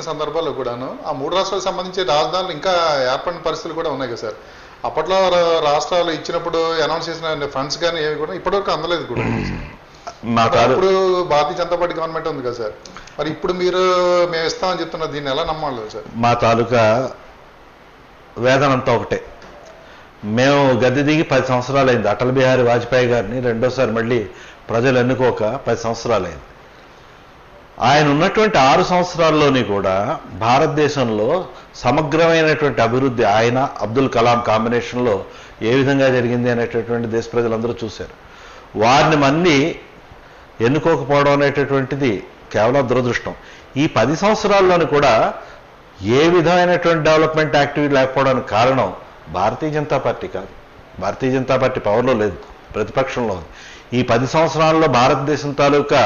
సందర్భాల్లో కూడాను ఆ 3 రాష్ట్రాలకు సంబంధించి రాజధానులు ఇంకా ఏర్పడిన పరిస్థితులు కూడా ఉన్నాయి కదా సార్. అప్పట్లో రాష్ట్రాలు ఇచ్చినప్పుడు అనౌన్స్ చేసిన ఫండ్స్ కానీ ఏవి కూడా ఇప్పటివరకు అందలేదు కూడా. ఇప్పుడు భారతీయ జనతా పార్టీ గవర్నమెంట్ ఉంది కదా సార్, మరి ఇప్పుడు మేము ఇస్తామని చెప్తున్నారు, దీన్ని ఎలా నమ్మాలి సార్? మా తాలూకా వేదనంతా ఒకటే. మేము గద్దె దిగి 10 సంవత్సరాలు అయింది. అటల్ బిహారీ వాజ్పేయి గారిని రెండోసారి మళ్ళీ ప్రజలు ఎన్నుకోక 10 సంవత్సరాలు అయింది. ఆయన ఉన్నటువంటి 6 సంవత్సరాల్లోని కూడా భారతదేశంలో సమగ్రమైనటువంటి అభివృద్ధి ఆయన అబ్దుల్ కలాం కాంబినేషన్లో ఏ విధంగా జరిగింది అనేటటువంటి దేశ ప్రజలందరూ చూశారు. వారిని మళ్ళీ ఎన్నుకోకపోవడం అనేటటువంటిది కేవలం దురదృష్టం. ఈ 10 సంవత్సరాల్లోని కూడా ఏ విధమైనటువంటి డెవలప్మెంట్ యాక్టివిటీ లేకపోవడానికి కారణం భారతీయ జనతా పార్టీ కాదు. భారతీయ జనతా పార్టీ పవర్లో లేదు, ప్రతిపక్షంలో ఉంది. ఈ 10 సంవత్సరాల్లో భారతదేశం తాలూకా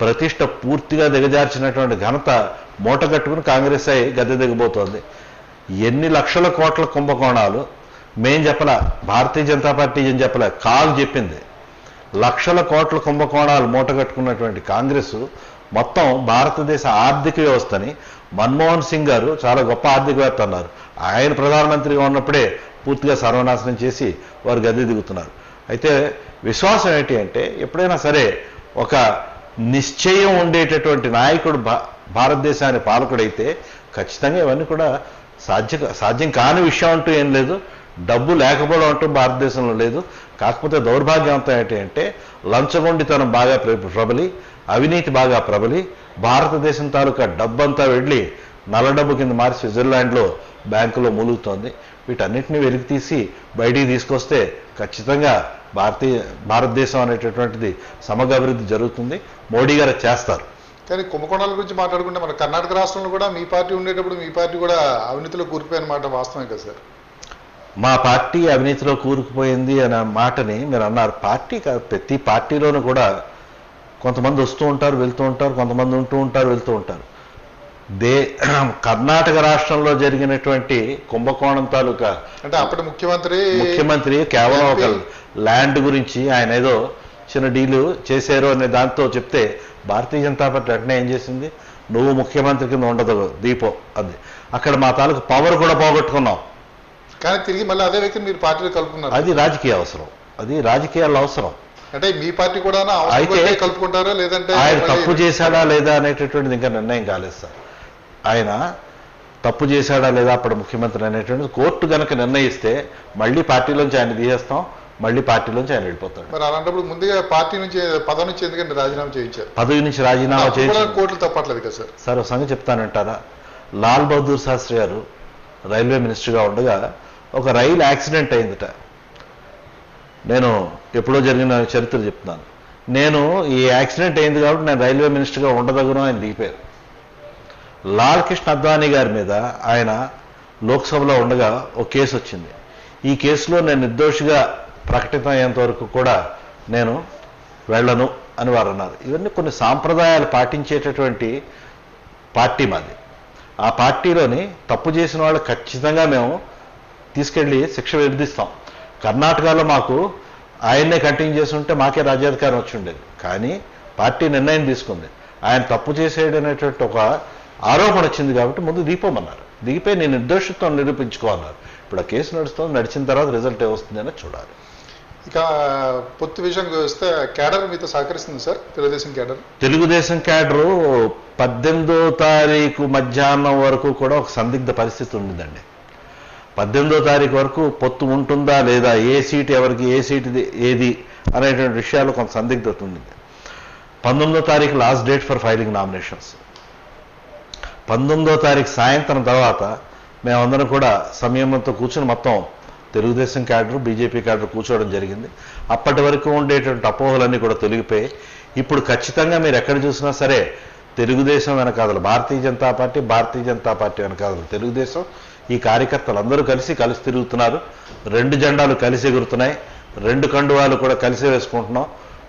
ప్రతిష్ట పూర్తిగా దిగజార్చినటువంటి ఘనత మూటగట్టుకుని కాంగ్రెస్ అయి గద్దె దిగబోతోంది. ఎన్ని లక్షల కోట్ల కుంభకోణాలు మేం చెప్పలే, భారతీయ జనతా పార్టీ ఏం చెప్పలే, కాల్ చెప్పింది. లక్షల కోట్ల కుంభకోణాలు మూటగట్టుకున్నటువంటి కాంగ్రెస్ మొత్తం భారతదేశ ఆర్థిక వ్యవస్థని మన్మోహన్ సింగ్ గారు చాలా గొప్ప ఆర్థికవేత్త అన్నారు. ఆయన ప్రధానమంత్రిగా ఉన్నప్పుడే పూర్తిగా సర్వనాశనం చేసి వారు గద్దె దిగుతున్నారు. అయితే విశ్వాసం ఏంటి అంటే ఎప్పుడైనా సరే ఒక నిశ్చయం ఉండేటటువంటి నాయకుడు భారతదేశాన్ని పాలకుడైతే ఖచ్చితంగా ఇవన్నీ కూడా సాధ్యం కాని విషయం అంటూ ఏం లేదు. డబ్బు లేకపోవడం అంటూ భారతదేశంలో లేదు. కాకపోతే దౌర్భాగ్యవంతం ఏంటి అంటే లంచగొండితనం బాగా ప్రబలి, అవినీతి బాగా ప్రబలి, భారతదేశం తాలూకా డబ్బంతా వెళ్ళి నల్ల డబ్బు కింద మారి స్విట్జర్లాండ్లో బ్యాంకులో మూలుగుతోంది. వీటన్నిటిని వెలికి తీసి బయటికి తీసుకొస్తే ఖచ్చితంగా భారతదేశం అనేటటువంటిది సమగ్ర అభివృద్ధి జరుగుతుంది. మోడీ గారు చేస్తారు. కానీ కుంభకోణాల గురించి మాట్లాడుకుంటే మన కర్ణాటక రాష్ట్రంలో కూడా మీ పార్టీ ఉండేటప్పుడు మీ పార్టీ కూడా అవినీతిలో కూరుకుపోయిన మాట వాస్తవమే కదా సార్? మా పార్టీ అవినీతిలో కూరుకుపోయింది అనే మాటని మీరు అన్నారు. పార్టీ కాదు, ప్రతి పార్టీలోనూ కూడా కొంతమంది వస్తూ ఉంటారు, వెళ్తూ ఉంటారు, కొంతమంది ఉంటూ ఉంటారు, వెళ్తూ ఉంటారు. కర్ణాటక రాష్ట్రంలో జరిగినటువంటి కుంభకోణం తాలూకా అంటే అప్పటి ముఖ్యమంత్రి కేవలం ఒక ల్యాండ్ గురించి ఆయన ఏదో చిన్న డీలు చేశారు అనే దాంతో చెప్తే భారతీయ జనతా పార్టీ అట్నే ఏం చేసింది, నువ్వు ముఖ్యమంత్రి కింద ఉండదు దీపో అంది. అక్కడ మా తాలూకు పవర్ కూడా పోగొట్టుకున్నాం. కానీ తిరిగి మళ్ళీ అదే వ్యక్తి మీరు పార్టీలో కలుపుకున్నారు. అది రాజకీయ అవసరం, అది రాజకీయాల అవసరం. అంటే మీ పార్టీ కూడా అయితే కలుపుకుంటారా లేదంటే ఆయన తప్పు చేశాడా లేదా అనేటటువంటిది ఇంకా నిర్ణయం కాలేదు సార్. ఆయన తప్పు చేశాడా లేదా అప్పుడు ముఖ్యమంత్రి అనేటువంటిది కోర్టు కనుక నిర్ణయిస్తే మళ్ళీ పార్టీలోంచి ఆయన తీసేస్తాం, మళ్ళీ పార్టీలోంచి ఆయన వెళ్ళిపోతాడు. మరి అలాంటప్పుడు ముందుగా పార్టీ నుంచి పదవి నుంచి ఎందుకంటే రాజీనామా చేయించారు? పదవి నుంచి రాజీనామా చేయించారు. కోర్టులు తప్పట్లేదు కదా సార్? సార్ ఒక సంగతి చెప్తానంటారా, లాల్ బహదూర్ శాస్త్రి గారు రైల్వే మినిస్టర్గా ఉండగా ఒక రైలు యాక్సిడెంట్ అయిందట. నేను ఎప్పుడో జరిగిన చరిత్ర చెప్తున్నాను. నేను ఈ యాక్సిడెంట్ అయింది కాబట్టి నేను రైల్వే మినిస్టర్గా ఉండదగును ఆయన దిగిపోయారు. లాల్ కృష్ణ అద్వానీ గారి మీద ఆయన లోక్సభలో ఉండగా ఒక కేసు వచ్చింది. ఈ కేసులో నేను నిర్దోషిగా ప్రకటితం అయ్యేంత వరకు కూడా నేను వెళ్ళను అని వారు అన్నారు. ఇవన్నీ కొన్ని సాంప్రదాయాలు పాటించేటటువంటి పార్టీ మాది. ఆ పార్టీలోని తప్పు చేసిన వాళ్ళు ఖచ్చితంగా మేము తీసుకెళ్ళి శిక్ష విధిస్తాం. కర్ణాటకలో మాకు ఆయన్నే కంటిన్యూ చేసి ఉంటే మాకే రాజ్యాధికారం వచ్చి ఉండేది. కానీ పార్టీ నిర్ణయం తీసుకుంది, ఆయన తప్పు చేసేయడనేటువంటి ఒక ఆరోపణ వచ్చింది కాబట్టి ముందు దిగిపోమన్నారు. దిగిపోయి నేను నిర్దోషిత్వం నిరూపించుకోమన్నారు. ఇప్పుడు ఆ కేసు నడుస్తుంది, నడిచిన తర్వాత రిజల్ట్ ఏమొస్తుందని చూడాలి. ఇక పొత్తు విషయంకి వస్తే క్యాడర్ మీతో సహకరిస్తుంది సార్? తెలుగుదేశం క్యాడరు 18వ తారీఖు మధ్యాహ్నం వరకు కూడా ఒక సందిగ్ధ పరిస్థితి ఉండిందండి. 18వ తారీఖు వరకు పొత్తు ఉంటుందా లేదా, ఏ సీటు ఎవరికి, ఏ సీటు ఏది అనేటువంటి విషయాలు కొంత సందిగ్ధత ఉండింది. 19వ తారీఖు last date for filing nominations. 19వ తారీఖు సాయంత్రం తర్వాత మేమందరం కూడా సంయమంతో కూర్చొని మొత్తం తెలుగుదేశం క్యాడర్, బీజేపీ క్యాడర్ కూర్చోవడం జరిగింది. అప్పటి వరకు ఉండేటువంటి అపోహలన్నీ కూడా తొలగిపోయి ఇప్పుడు ఖచ్చితంగా మీరు ఎక్కడ చూసినా సరే తెలుగుదేశం వెనకాదలు భారతీయ జనతా పార్టీ వెనకాదలు తెలుగుదేశం. ఈ కార్యకర్తలు అందరూ కలిసి తిరుగుతున్నారు. 2 జెండాలు కలిసి ఎగురుతున్నాయి, 2 కండువాలు కూడా కలిసి వేసుకుంటున్నాం.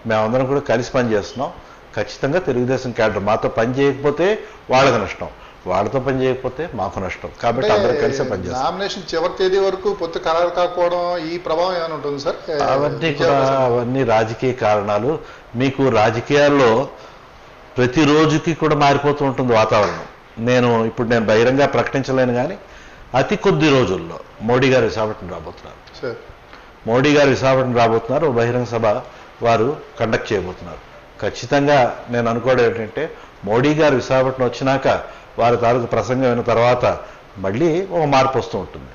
మేమందరం కూడా కలిసి పనిచేస్తున్నాం. ఖచ్చితంగా తెలుగుదేశం క్యాడర్ మాతో పని చేయకపోతే వాళ్ళకి నష్టం, వాళ్ళతో పని చేయకపోతే మాకు నష్టం. కాబట్టి అందరూ కలిసి పనిచేస్తాం. నామినేషన్ చివరి తేదీ వరకు పొత్తు ఖరారు కాకపోవడం ఈ ప్రభావం ఏమైనా ఉంటుంది సార్? అవన్నీ రాజకీయ కారణాలు. మీకు రాజకీయాల్లో ప్రతిరోజుకి కూడా మారిపోతూ ఉంటుంది వాతావరణం. ఇప్పుడు నేను బహిరంగ ప్రకటించలేను, కానీ అతి కొద్ది రోజుల్లో మోడీ గారు విశాఖపట్నం రాబోతున్నారు. మోడీ గారు విశాఖపట్నం రాబోతున్నారు. బహిరంగ సభ వారు కండక్ట్ చేయబోతున్నారు. ఖచ్చితంగా నేను అనుకోవడం ఏంటంటే, మోడీ గారు విశాఖపట్నం వచ్చినాక వారి తాలూకు ప్రసంగం అయిన తర్వాత మళ్ళీ ఒక మార్పు వస్తూ ఉంటుంది.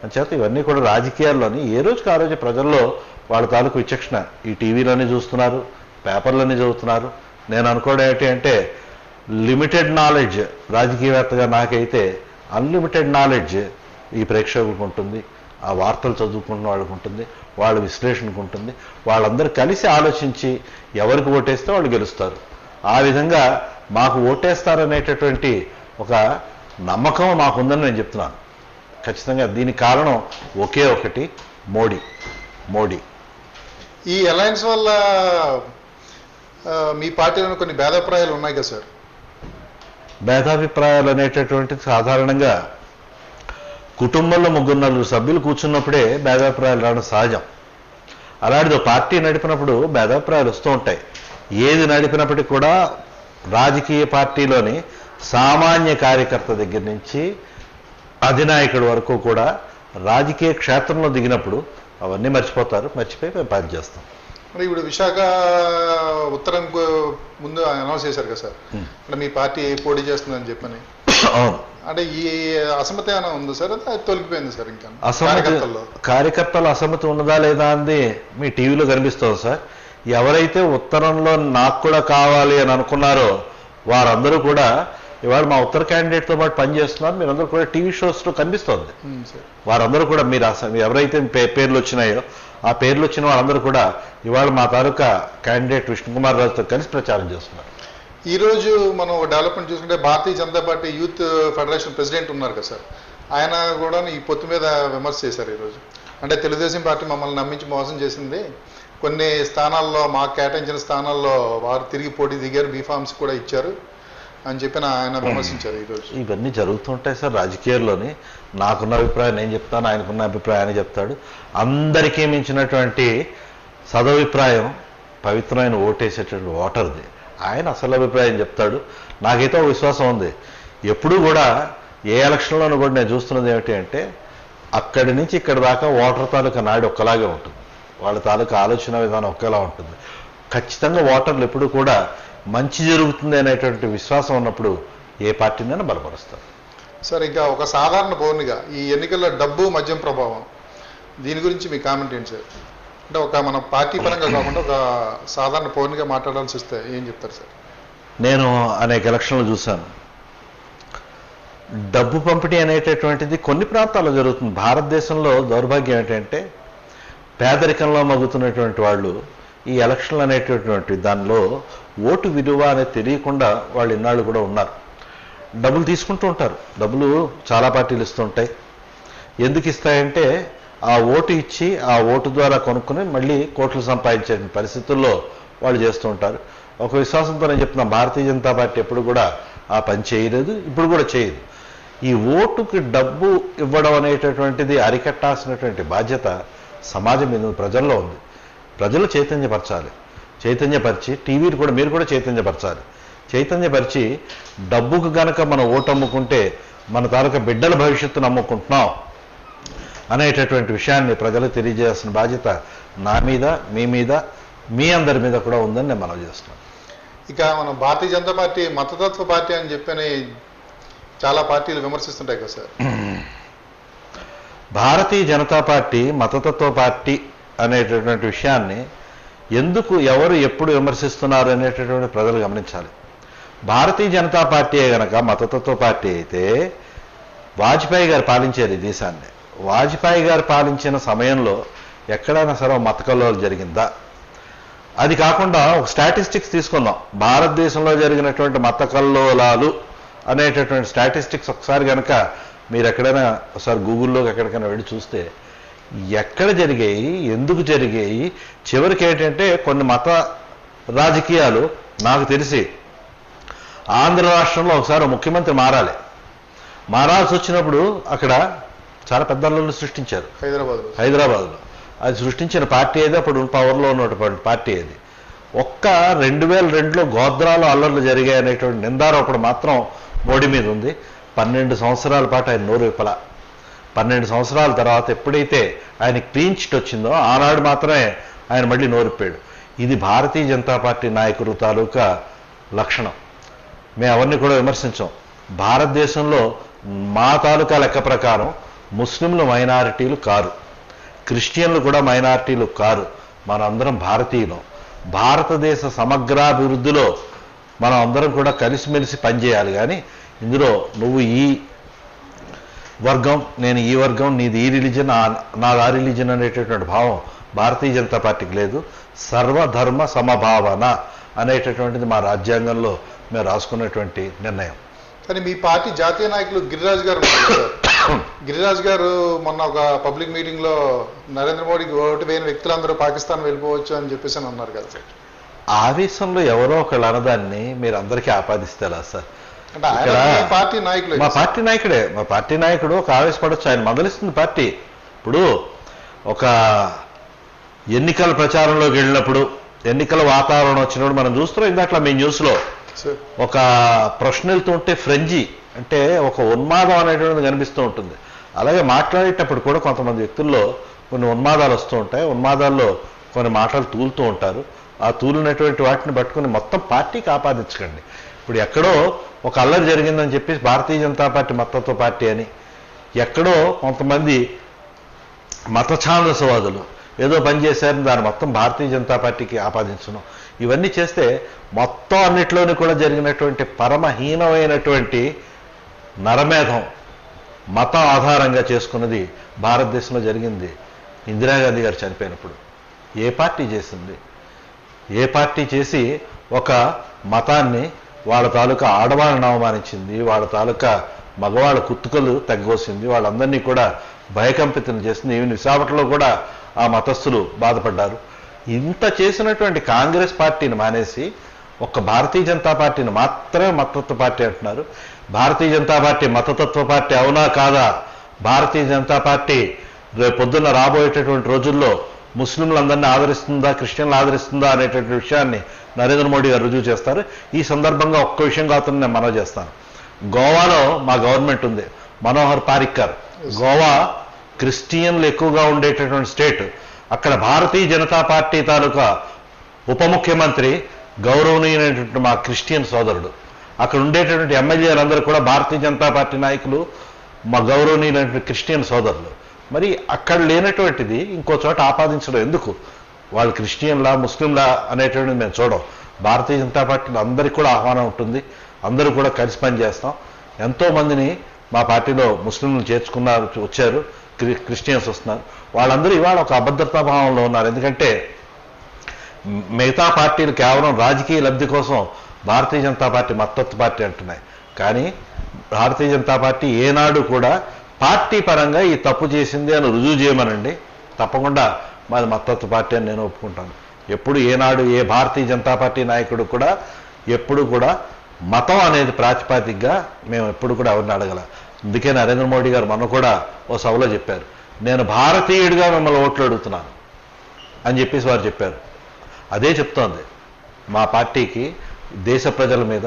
అంచేత ఇవన్నీ కూడా రాజకీయాల్లోని ఏ రోజుకి ఆ రోజు ప్రజల్లో వాళ్ళ తాలూకు విచక్షణ ఈ టీవీలోనే చూస్తున్నారు, పేపర్లోనే చదువుతున్నారు. నేను అనుకోవడం ఏంటి అంటే, లిమిటెడ్ నాలెడ్జ్ రాజకీయవేత్తగా నాకైతే అన్లిమిటెడ్ నాలెడ్జ్ ఈ ప్రేక్షకులకు ఉంటుంది, ఆ వార్తలు చదువుకున్న వాళ్ళకు ఉంటుంది, వాళ్ళ విశ్లేషణకు ఉంటుంది. వాళ్ళందరూ కలిసి ఆలోచించి ఎవరికి ఓటేస్తే వాళ్ళు గెలుస్తారు. ఆ విధంగా మాకు ఓటేస్తారనేటటువంటి ఒక నమ్మకం మాకుందని నేను చెప్తున్నాను. ఖచ్చితంగా దీనికి కారణం ఒకే ఒకటి, మోడీ. ఈ అలయన్స్ వల్ల మీ పార్టీలో కొన్ని భేదాభిప్రాయాలు ఉన్నాయి కదా సార్? భేదాభిప్రాయాలు అనేటటువంటిది సాధారణంగా కుటుంబంలో 3-4 సభ్యులు కూర్చున్నప్పుడే భేదాభిప్రాయాలు రావడం సహజం. అలాంటిది పార్టీ నడిపినప్పుడు భేదాభిప్రాయాలు వస్తూ ఉంటాయి. ఏది నడిపినప్పటికీ కూడా రాజకీయ పార్టీలోని సామాన్య కార్యకర్త దగ్గర నుంచి అధినాయకుడి వరకు కూడా రాజకీయ క్షేత్రంలో దిగినప్పుడు అవన్నీ మర్చిపోయి మేము పని చేస్తాం. మరి ఇప్పుడు విశాఖ ఉత్తరం ముందు అనౌన్స్ చేశారు కదా సార్, అంటే మీ పార్టీ పోటీ చేస్తుందని చెప్పని. అవును. అంటే ఈ అసమ్మతి ఏమైనా ఉంది సార్? అది తొలగిపోయింది సార్? ఇంకా కార్యకర్తలు అసమ్మతి ఉన్నదా లేదా అంది మీ టీవీలో కనిపిస్తుంది సార్. ఎవరైతే ఉత్తరంలో నాకు కూడా కావాలి అని అనుకున్నారో వారందరూ కూడా ఇవాళ మా ఉత్తర క్యాండిడేట్తో పాటు పనిచేస్తున్నారు. మీరందరూ కూడా టీవీ షోస్లో కనిపిస్తోంది. వారందరూ కూడా మీరు ఎవరైతే పేర్లు వచ్చినాయో ఆ పేర్లు వచ్చిన వాళ్ళందరూ కూడా ఇవాళ మా తాలూకా క్యాండిడేట్ విష్ణుకుమార్ రాజుతో కలిసి ప్రచారం చేస్తున్నారు. ఈరోజు మనం డెవలప్మెంట్ చూసుకుంటే Bharatiya Janata party youth federation president ఉన్నారు కదా సార్, ఆయన కూడా ఈ పొత్తు మీద విమర్శ చేశారు ఈరోజు. అంటే తెలుగుదేశం పార్టీ మమ్మల్ని నమ్మించి మోసం చేసింది, కొన్ని స్థానాల్లో మాకు కేటాయించిన స్థానాల్లో వారు తిరిగి పోటీ దిగారు, బీఫామ్స్ కూడా ఇచ్చారు అని చెప్పి ఆయన విమర్శించారు ఈరోజు. ఇవన్నీ జరుగుతుంటాయి సార్ రాజకీయాల్లోని. నాకున్న అభిప్రాయం నేను చెప్తాను, ఆయనకున్న అభిప్రాయం ఆయన చెప్తాడు. అందరికీ మించినటువంటి సదభిప్రాయం పవిత్రమైన ఓటేసేటటువంటి ఓటర్ది. ఆయన అసలు అభిప్రాయం చెప్తాడు. నాకైతే ఒక విశ్వాసం ఉంది. ఎప్పుడూ కూడా ఏ ఎలక్షన్లోనూ కూడా నేను చూస్తున్నది ఏమిటి అంటే, అక్కడి నుంచి ఇక్కడ దాకా ఓటర్ తాలూకా నాడు ఒక్కలాగే ఉంటుంది, వాళ్ళ తాలూకా ఆలోచన విధానం ఒకేలా ఉంటుంది. ఖచ్చితంగా ఓటర్లు ఎప్పుడు కూడా మంచి జరుగుతుంది అనేటువంటి విశ్వాసం ఉన్నప్పుడు ఏ పార్టీనైనా బలపరుస్తారు. సార్, ఇంకా ఒక సాధారణ పౌరునిగా ఈ ఎన్నికల్లో డబ్బు మద్యం ప్రభావం దీని గురించి మీ కామెంట్ ఏంటి సార్? అంటే ఒక మన పార్టీ పరంగా కాకుండా ఒక సాధారణ పౌరునిగా మాట్లాడాల్సి వస్తే ఏం చెప్తారు సార్? నేను అనేక ఎలక్షన్లు చూశాను. డబ్బు పంపిణీ అనేటటువంటిది కొన్ని ప్రాంతాల్లో జరుగుతుంది. భారతదేశంలో దౌర్భాగ్యం ఏంటంటే, పేదరికంలో మగ్గుతున్నటువంటి వాళ్ళు ఈ ఎలక్షన్లు అనేటటువంటి దానిలో ఓటు విలువ అనేది తెలియకుండా వాళ్ళు ఇన్నాళ్ళు కూడా ఉన్నారు. డబ్బులు తీసుకుంటూ ఉంటారు. డబ్బులు చాలా పార్టీలు ఇస్తుంటాయి. ఎందుకు ఇస్తాయంటే, ఆ ఓటు ఇచ్చి ఆ ఓటు ద్వారా కొనుక్కుని మళ్ళీ కోట్లు సంపాదించే పరిస్థితుల్లో వాళ్ళు చేస్తూ ఉంటారు. ఒక విశ్వాసంతో నేను చెప్తున్నా, భారతీయ జనతా పార్టీ ఎప్పుడు కూడా ఆ పని చేయలేదు, ఇప్పుడు కూడా చేయదు. ఈ ఓటుకి డబ్బు ఇవ్వడం అనేటటువంటిది అరికట్టాల్సినటువంటి బాధ్యత సమాజం మీద ప్రజల్లో ఉంది. ప్రజలు చైతన్యపరచాలి. చైతన్యపరిచి టీవీలు కూడా మీరు కూడా చైతన్యపరచాలి. చైతన్యపరిచి డబ్బుకు గనక మనం ఓటు అమ్ముకుంటే మన తాలూకా బిడ్డల భవిష్యత్తును అమ్ముకుంటున్నాం అనేటటువంటి విషయాన్ని ప్రజలకు తెలియజేయాల్సిన బాధ్యత నా మీద, మీ మీద, మీ అందరి మీద కూడా ఉందని నేను మనవి చేస్తున్నాను. ఇక మనం భారతీయ జనతా పార్టీ మతతత్వ పార్టీ అని చెప్పని చాలా పార్టీలు విమర్శిస్తుంటాయి కదా సార్? భారతీయ జనతా పార్టీ మతతత్వ పార్టీ అనేటటువంటి విషయాన్ని ఎందుకు ఎవరు ఎప్పుడు విమర్శిస్తున్నారు అనేటటువంటి ప్రజలు గమనించాలి. భారతీయ జనతా పార్టీ కనుక మతతత్వ పార్టీ అయితే వాజ్పేయి గారు పాలించారు ఈ దేశాన్ని. వాజ్పేయి గారు పాలించిన సమయంలో ఎక్కడైనా సరే మత కల్లోలం జరిగిందా? అది కాకుండా ఒక స్టాటిస్టిక్స్ తీసుకుందాం. భారతదేశంలో జరిగినటువంటి మత కల్లోలాలు అనేటటువంటి స్టాటిస్టిక్స్ ఒకసారి కనుక మీరు ఎక్కడైనా ఒకసారి గూగుల్లోకి ఎక్కడికైనా వెళ్ళి చూస్తే ఎక్కడ జరిగాయి, ఎందుకు జరిగాయి, చివరికి ఏంటంటే కొన్ని మత రాజకీయాలు నాకు తెలిసి ఆంధ్ర రాష్ట్రంలో ఒకసారి ముఖ్యమంత్రి మారాల్సి వచ్చినప్పుడు అక్కడ చాలా పెద్ద అల్లర్లు సృష్టించారు హైదరాబాద్లో. అది సృష్టించిన పార్టీ ఏది, అప్పుడు పవర్లో ఉన్నటువంటి పార్టీ ఏది. ఒక్క 2002లో గోద్రాలో అల్లర్లు జరిగాయి అనేటువంటి నిందారోపణ మాత్రం మోడీ మీద ఉంది. 12 సంవత్సరాల పాటు ఆయన నోరు విప్పల. 12 సంవత్సరాల తర్వాత ఎప్పుడైతే ఆయన క్లీన్ చిట్ వచ్చిందో ఆనాడు మాత్రమే ఆయన మళ్ళీ నోరిప్పాడు. ఇది భారతీయ జనతా పార్టీ నాయకులు తాలూకా లక్షణం. మేము ఎవరిని కూడా విమర్శించాం. భారతదేశంలో మా తాలూకా లెక్క ప్రకారం ముస్లింలు మైనారిటీలు కారు, క్రిస్టియన్లు కూడా మైనారిటీలు కారు. మనందరం భారతీయులం. భారతదేశ సమగ్రాభివృద్ధిలో మనం అందరం కూడా కలిసిమెలిసి పనిచేయాలి. కానీ ఇందులో నువ్వు ఈ వర్గం, నేను ఈ వర్గం, నీది ఈ రిలీజన్, నాది ఆ రిలీజన్ అనేటటువంటి భావం భారతీయ జనతా పార్టీకి లేదు. సర్వధర్మ సమభావన అనేటటువంటిది మా రాజ్యాంగంలో మేము రాసుకున్నటువంటి నిర్ణయం. కానీ మీ పార్టీ జాతీయ నాయకులు గిరిరాజ్ గారు గిరిరాజ్ గారు మొన్న ఒక పబ్లిక్ మీటింగ్లో నరేంద్ర మోడీకి ఓటు వేయని వ్యక్తులందరూ పాకిస్తాన్ వెళ్ళిపోవచ్చు అని చెప్పేసి అని అన్నారు కదా సార్. ఆవేశంలో ఎవరో ఒకళ్ళు అనదాన్ని మీరు అందరికీ ఆపాదిస్తేలా సార్? పార్టీ నాయకులు, మా పార్టీ నాయకుడే, మా పార్టీ నాయకుడు ఒక ఆవేశపడొచ్చు. ఆయన మందలిస్తుంది పార్టీ. ఇప్పుడు ఒక ఎన్నికల ప్రచారంలోకి వెళ్ళినప్పుడు, ఎన్నికల వాతావరణం వచ్చినప్పుడు మనం చూస్తున్నాం. ఇందాక మీ న్యూస్లో ఒక ప్రశ్న వెళ్తూ ఉంటే ఫ్రెంజీ అంటే ఒక ఉన్మాదం అనేటువంటిది కనిపిస్తూ ఉంటుంది. అలాగే మాట్లాడేటప్పుడు కూడా కొంతమంది వ్యక్తుల్లో కొన్ని ఉన్మాదాలు వస్తూ ఉంటాయి. ఉన్మాదాల్లో కొన్ని మాటలు తూలుతూ ఉంటారు. ఆ తూలినటువంటి వాటిని పట్టుకుని మొత్తం పార్టీకి ఆపాదించకండి. ఇప్పుడు ఎక్కడో ఒక అల్లరి జరిగిందని చెప్పేసి భారతీయ జనతా పార్టీ మతత్వ పార్టీ అని, ఎక్కడో కొంతమంది మత ఛాందసవాదులు ఏదో పని చేశారని దాన్ని మొత్తం భారతీయ జనతా పార్టీకి ఆపాదించడం, ఇవన్నీ చేస్తే మొత్తం అన్నిట్లోని కూడా జరిగినటువంటి పరమహీనమైనటువంటి నరమేధం మతం ఆధారంగా చేసుకున్నది భారతదేశంలో జరిగింది. ఇందిరాగాంధీ గారు చనిపోయినప్పుడు ఏ పార్టీ చేసింది? ఏ పార్టీ చేసి ఒక మతాన్ని వాళ్ళ తాలూకా ఆడవాళ్ళని అవమానించింది, వాళ్ళ తాలూకా మగవాళ్ళ కుత్తుకలు తగ్గోసింది, వాళ్ళందరినీ కూడా భయకంపితం చేసింది. ఈవెన్ విశాఖపట్నంలో కూడా ఆ మతస్థులు బాధపడ్డారు. ఇంత చేసినటువంటి కాంగ్రెస్ పార్టీని మానేసి ఒక్క భారతీయ జనతా పార్టీని మాత్రమే మతతత్వ పార్టీ అంటున్నారు. భారతీయ జనతా పార్టీ మతతత్వ పార్టీ అవునా కాదా? భారతీయ జనతా పార్టీ రేపు పొద్దున్న రాబోయేటటువంటి రోజుల్లో ముస్లింలందరినీ ఆదరిస్తుందా, క్రిస్టియన్లు ఆదరిస్తుందా అనేటువంటి విషయాన్ని నరేంద్ర మోడీ గారు రుజువు చేస్తారు. ఈ సందర్భంగా ఒక్క విషయం కాకుండా నేను మనవి చేస్తాను. గోవాలో మా గవర్నమెంట్ ఉంది, మనోహర్ పారిక్కర్. గోవా క్రిస్టియన్లు ఎక్కువగా ఉండేటటువంటి స్టేట్. అక్కడ భారతీయ జనతా పార్టీ తాలూకా ఉప ముఖ్యమంత్రి గౌరవనీయమైనటువంటి మా క్రిస్టియన్ సోదరుడు. అక్కడ ఉండేటటువంటి ఎమ్మెల్యేలందరూ కూడా భారతీయ జనతా పార్టీ నాయకులు, మా గౌరవనీయులైనటువంటి క్రిస్టియన్ సోదరులు. మరి అక్కడ లేనటువంటిది ఇంకో చోట ఆపాదించడం ఎందుకు? వాళ్ళు క్రిస్టియన్లా ముస్లింలా అనేటువంటిది మేము చూడం. భారతీయ జనతా పార్టీలో అందరికీ కూడా ఆహ్వానం ఉంటుంది. అందరూ కూడా కలిసి పనిచేస్తాం. ఎంతోమందిని మా పార్టీలో ముస్లింలు చేర్చుకున్నారు, వచ్చారు, క్రిస్టియన్స్ వస్తున్నారు. వాళ్ళందరూ ఇవాళ ఒక అభద్రతా భావంలో ఉన్నారు. ఎందుకంటే మిగతా పార్టీలు కేవలం రాజకీయ లబ్ధి కోసం భారతీయ జనతా పార్టీ మతత్వ పార్టీ అంటున్నాయి. కానీ భారతీయ జనతా పార్టీ ఏనాడు కూడా పార్టీ పరంగా ఈ తప్పు చేసింది అని రుజువు చేయమనండి, తప్పకుండా మాది మతత్వ పార్టీ అని నేను ఒప్పుకుంటాను. ఎప్పుడు ఏనాడు ఏ భారతీయ జనతా పార్టీ నాయకుడు కూడా ఎప్పుడు కూడా మతం అనేది ప్రాతిపాదికగా మేము ఎప్పుడు కూడా ఎవరిని అడగల. అందుకే నరేంద్ర మోడీ గారు మొన్న కూడా ఓ సభలో చెప్పారు, నేను భారతీయుడిగా మిమ్మల్ని ఓట్లు అడుగుతున్నాను అని చెప్పేసి వారు చెప్పారు. అదే చెప్తోంది మా పార్టీకి దేశ ప్రజల మీద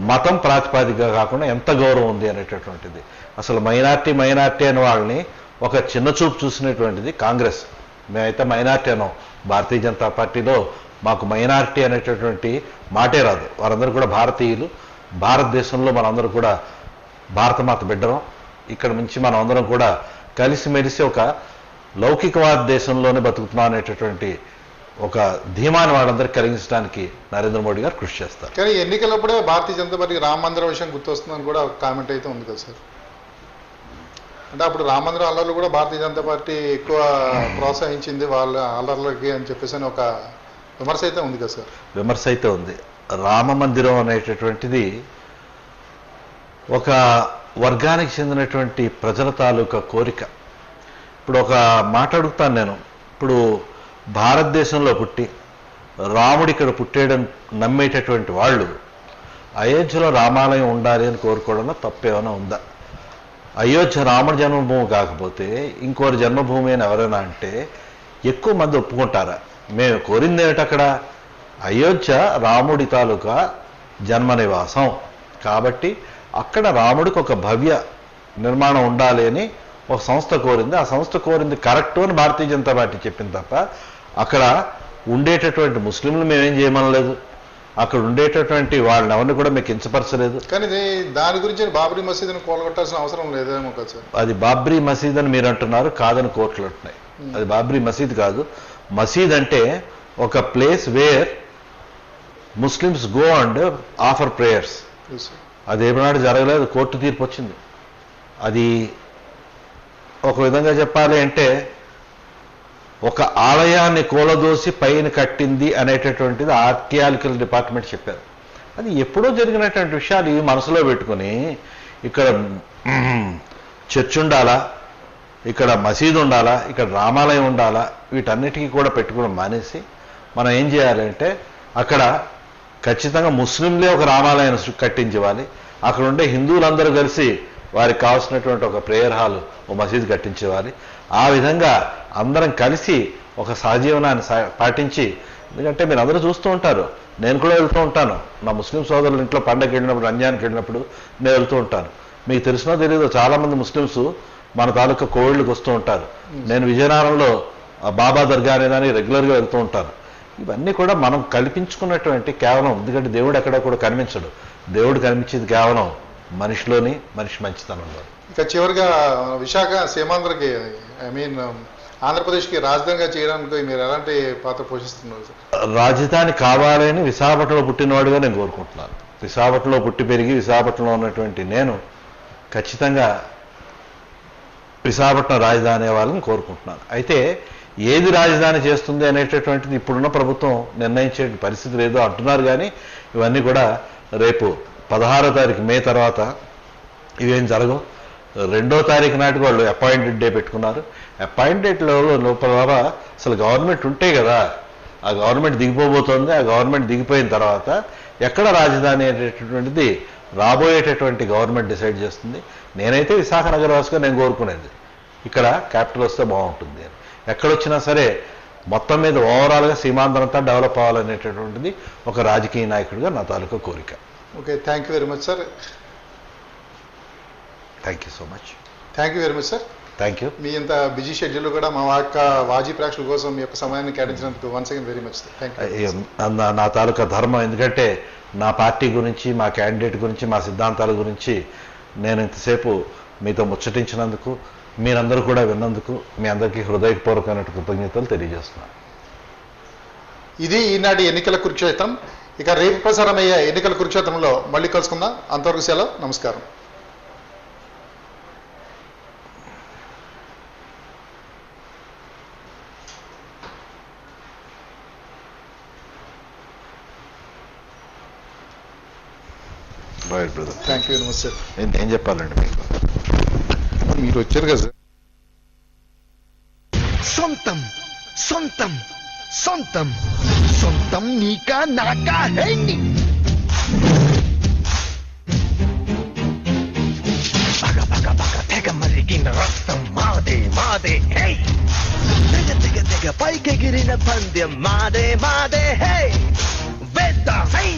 మతం ప్రాతిపాదికగా కాకుండా ఎంత గౌరవం ఉంది అనేటటువంటిది. అసలు మైనార్టీ అనే వాళ్ళని ఒక చిన్న చూపు చూసినటువంటిది కాంగ్రెస్. మేమైతే మైనార్టీ అన్నాం. భారతీయ జనతా పార్టీలో మాకు మైనారిటీ అనేటటువంటి మాటే రాదు. వారందరూ కూడా భారతీయులు. భారతదేశంలో మనందరూ కూడా భారతమాత బిడ్డరం. ఇక్కడ నుంచి మనం అందరం కూడా కలిసిమెలిసి ఒక లౌకికవాద దేశంలోనే బతుకుతున్నాం అనేటటువంటి ఒక ధీమాన్ని వాళ్ళందరికీ కలిగించడానికి నరేంద్ర మోడీ గారు కృషి చేస్తారు. కానీ ఎన్నికలప్పుడే భారతీయ జనతా పార్టీకి రామ మందిరం విషయం గుర్తొస్తుందని కూడా ఒక కామెంట్ అయితే ఉంది కదా సార్. అంటే అప్పుడు రామ మందిరం అల్లర్లు కూడా భారతీయ జనతా పార్టీ ఎక్కువ ప్రోత్సహించింది వాళ్ళ అల్లర్లకి అని చెప్పేసి అని ఒక విమర్శ అయితే ఉంది కదా సార్. విమర్శ అయితే ఉంది. రామ మందిరం అనేటటువంటిది ఒక వర్గానికి చెందినటువంటి ప్రజల తాలూకా కోరిక. ఇప్పుడు ఒక మాట అడుగుతాను నేను. ఇప్పుడు భారతదేశంలో పుట్టి రాముడు ఇక్కడ పుట్టేయడం నమ్మేటటువంటి వాళ్ళు అయోధ్యలో రామాలయం ఉండాలి అని కోరుకోవడంలో తప్పేమైనా ఉందా? అయోధ్య రాముడి జన్మభూమి కాకపోతే ఇంకోరి జన్మభూమి అని ఎవరైనా అంటే ఎక్కువ మంది ఒప్పుకుంటారా? మేము కోరింది ఏమిటి? అక్కడ అయోధ్య రాముడి తాలూకా జన్మ నివాసం. కాబట్టి అక్కడ రాముడికి ఒక భవ్య నిర్మాణం ఉండాలి అని ఒక సంస్థ కోరింది. ఆ సంస్థ కోరింది కరెక్ట్ అని భారతీయ జనతా పార్టీ చెప్పింది తప్ప అక్కడ ఉండేటటువంటి ముస్లింలు మేమేం చేయమనలేదు, అక్కడ ఉండేటటువంటి వాళ్ళని ఎవరిని కూడా మీకు కించపరచలేదు. కానీ దాని గురించి బాబ్రీ మసీదుని కూలగొట్టాల్సిన అవసరం లేదేమో కదా సార్. అది బాబ్రీ మసీద్ అని మీరు అంటున్నారు, కాదని కోర్టులు అంటున్నాయి. అది బాబ్రీ మసీద్ కాదు. మసీద్ అంటే ఒక place where Muslims go and offer prayers. అది ఏనాడు జరగలేదు, కోర్టు తీర్పు వచ్చింది. అది ఒక విధంగా చెప్పాలి అంటే ఒక ఆలయాన్ని కూలదోసి పైన కట్టింది అనేటటువంటిది ఆర్కియాలజికల్ డిపార్ట్మెంట్ చెప్పారు. అది ఎప్పుడో జరిగినటువంటి విషయాలు ఈ మనసులో పెట్టుకుని ఇక్కడ చర్చ్ ఉండాలా, ఇక్కడ మసీదు ఉండాలా, ఇక్కడ రామాలయం ఉండాలా, వీటన్నిటికీ కూడా పెట్టుకోవడం మానేసి మనం ఏం చేయాలంటే అక్కడ ఖచ్చితంగా ముస్లింలే ఒక రామాలయాన్ని కట్టించాలి. అక్కడ ఉండే హిందువులందరూ కలిసి వారికి కావాల్సినటువంటి ఒక ప్రేయర్ హాల్, ఓ మసీదు కట్టించేవాలి. ఆ విధంగా అందరం కలిసి ఒక సహజీవనాన్ని పాటించి, ఎందుకంటే మీరు అందరూ చూస్తూ ఉంటారు, నేను కూడా వెళ్తూ ఉంటాను, నా ముస్లిం సోదరుల ఇంట్లో పండగకి వెళ్ళినప్పుడు, రంజాన్కి వెళ్ళినప్పుడు నేను వెళ్తూ ఉంటాను. మీకు తెలిసినో తెలియదు, చాలామంది ముస్లిమ్స్ మన తాలూకా కోవిళ్ళకి వస్తూ ఉంటారు. నేను విజయనగరంలో బాబా దర్గా అనేదానికి రెగ్యులర్గా వెళ్తూ ఉంటాను. ఇవన్నీ కూడా మనం కల్పించుకున్నటువంటి కేవలం, ఎందుకంటే దేవుడు ఎక్కడ కూడా కనిపించడు, దేవుడు కనిపించేది కేవలం మనిషిలోని, మనిషి మంచితనంలో. ఇక చివరిగా విశాఖ సీమాంధ్రకి ఆంధ్రప్రదేశ్కి రాజధానిగా చేయడానికి మీరు ఎలాంటి పాత్ర పోషిస్తున్నారు సార్? రాజధాని కావాలని విశాఖపట్నంలో పుట్టినవాడుగా నేను కోరుకుంటున్నాను. విశాఖపట్నంలో పుట్టి పెరిగి విశాఖపట్నంలో ఉన్నటువంటి నేను ఖచ్చితంగా విశాఖపట్నం రాజధాని వాళ్ళని కోరుకుంటున్నాను. అయితే ఏది రాజధాని చేస్తుంది అనేటటువంటిది ఇప్పుడున్న ప్రభుత్వం నిర్ణయించే పరిస్థితి లేదు అంటున్నారు. కానీ ఇవన్నీ కూడా రేపు 16వ తారీఖు మే తర్వాత ఇవేం జరగవు. 2వ తారీఖు నాటికి వాళ్ళు అపాయింటెడ్ డే పెట్టుకున్నారు. అపాయింటెడ్ లోపల అసలు గవర్నమెంట్ ఉంటే కదా, ఆ గవర్నమెంట్ దిగిపోబోతోంది. ఆ గవర్నమెంట్ దిగిపోయిన తర్వాత ఎక్కడ రాజధాని అనేటటువంటిది రాబోయేటటువంటి గవర్నమెంట్ డిసైడ్ చేస్తుంది. నేనైతే విశాఖ నగరవాసిగా నేను కోరుకునేది ఇక్కడ క్యాపిటల్ వస్తే బాగుంటుంది అని. ఎక్కడొచ్చినా సరే మొత్తం మీద ఓవరాల్గా సీమాంధ్రంతా డెవలప్ అవ్వాలనేటటువంటిది ఒక రాజకీయ నాయకుడిగా నా తాలూకా కోరిక. Okay, thank you very much sir. Thank you so much. Thank you very much sir. Thank you. మీ ఇంత బిజీ షెడ్యూల్ కూడా మా యొక్క వాజీ ప్రేక్షకుల కోసం మీ యొక్క సమయాన్ని కేటాయించినందుకు once again very much. Thank you. నా తాలూకా ధర్మం, ఎందుకంటే నా పార్టీ గురించి, మా క్యాండిడేట్ గురించి, మా సిద్ధాంతాల గురించి నేను ఇంతసేపు మీతో ముచ్చటించినందుకు, మీరందరూ కూడా విన్నందుకు మీ అందరికీ హృదయపూర్వకమైన కృతజ్ఞతలు తెలియజేస్తున్నాను. ఇది ఈనాటి ఎన్నికల కురుక్షేత్రం. ఇక రేపు ప్రసారమయ్యే ఎన్నికల కురుక్షేత్రంలో మళ్ళీ కలుసుకుందాం. అంతవరకు సెలవు, నమస్కారం. Right brother. Thank you very much sir. ఏం చెప్పాలండి మీకు? మీరు వచ్చారు కదా సార్. సొంతం సొంతం సొంతం సొంతం నీకా నాకా హేండి. బగ బగ బగ తెగ మరిగిన రక్తం మాదే మాదే హే. తెగ తెగ తెగ పైకెగిరిన పందెం మాదే మాదే హే. వేద్దాం హై.